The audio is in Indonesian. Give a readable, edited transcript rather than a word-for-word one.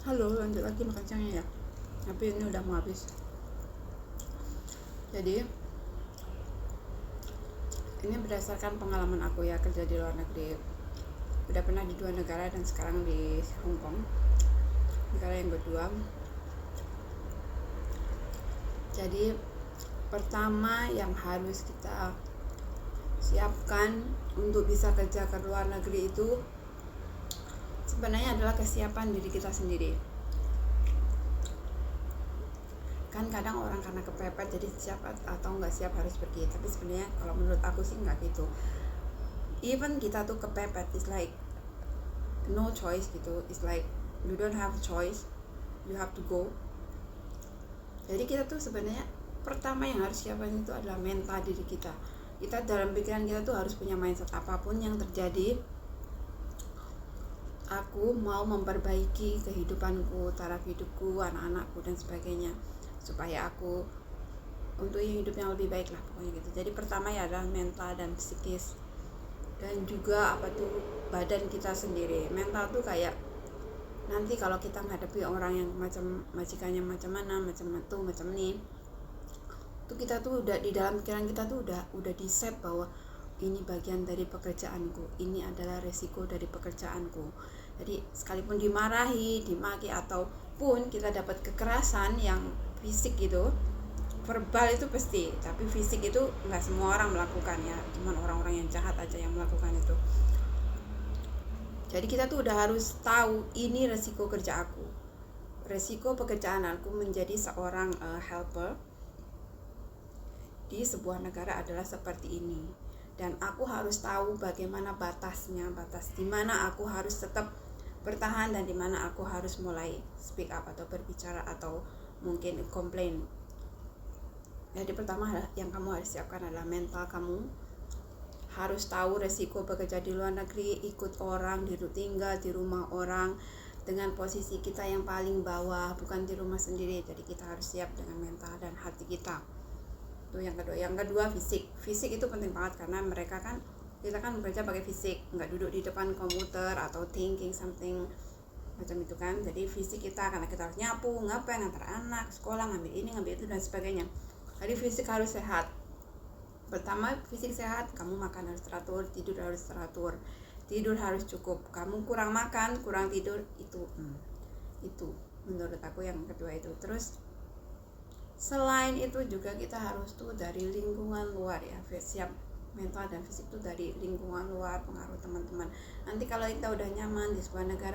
Halo, lanjut lagi makan siangnya ya. Tapi ini udah mau habis. Jadi ini berdasarkan pengalaman aku ya kerja di luar negeri. Udah pernah di 2 negara dan sekarang di Hong Kong, negara yang kedua. Jadi pertama yang harus kita siapkan untuk bisa kerja ke luar negeri itu sebenarnya adalah kesiapan diri kita sendiri. Kan kadang orang karena kepepet jadi siap atau nggak siap harus pergi, tapi sebenarnya kalau menurut aku sih nggak gitu. Even kita tuh kepepet, it's like no choice gitu, it's like you don't have choice, you have to go. Jadi kita tuh sebenarnya pertama yang harus siapkan itu adalah mental diri kita. Kita dalam pikiran kita tuh harus punya mindset, apapun yang terjadi aku mau memperbaiki kehidupanku, taraf hidupku, anak-anakku dan sebagainya, supaya aku untuk hidup yang lebih baik lah pokoknya gitu. Jadi pertama ya adalah mental dan psikis, dan juga badan kita sendiri. Mental tuh kayak nanti kalau kita menghadapi orang yang macam majikannya macam mana, macam itu, macam ini, tuh kita tuh udah di dalam pikiran kita tuh udah di set bahwa ini bagian dari pekerjaanku, ini adalah resiko dari pekerjaanku. Jadi sekalipun dimarahi, dimaki, ataupun kita dapat kekerasan yang fisik gitu, verbal itu pasti, tapi fisik itu nggak semua orang melakukan ya, cuman orang-orang yang jahat aja yang melakukan itu. Jadi kita tuh udah harus tahu ini resiko kerja aku, resiko pekerjaan aku menjadi seorang helper di sebuah negara adalah seperti ini, dan aku harus tahu bagaimana batasnya, batas di mana aku harus tetap bertahan dan di mana aku harus mulai speak up atau berbicara atau mungkin komplain. Jadi pertama yang kamu harus siapkan adalah mental kamu. Harus tahu resiko bekerja di luar negeri, ikut orang, tinggal di rumah orang dengan posisi kita yang paling bawah, bukan di rumah sendiri. Jadi kita harus siap dengan mental dan hati kita. Itu yang kedua. Yang kedua fisik itu penting banget, karena kita kan bekerja pakai fisik, nggak duduk di depan komputer atau thinking something macam itu kan. Jadi fisik kita, karena kita harus nyapu, ngapain, ngantar anak sekolah, ngambil ini, ngambil itu dan sebagainya. Jadi fisik harus sehat. Pertama, fisik sehat, kamu makan harus teratur, tidur harus teratur, tidur harus cukup. Kamu kurang makan, kurang tidur, itu menurut aku yang kedua itu. Terus selain itu juga kita harus tuh dari lingkungan luar ya, siap mental dan fisik tuh dari lingkungan luar, pengaruh teman-teman. Nanti kalau kita udah nyaman di sebuah negara,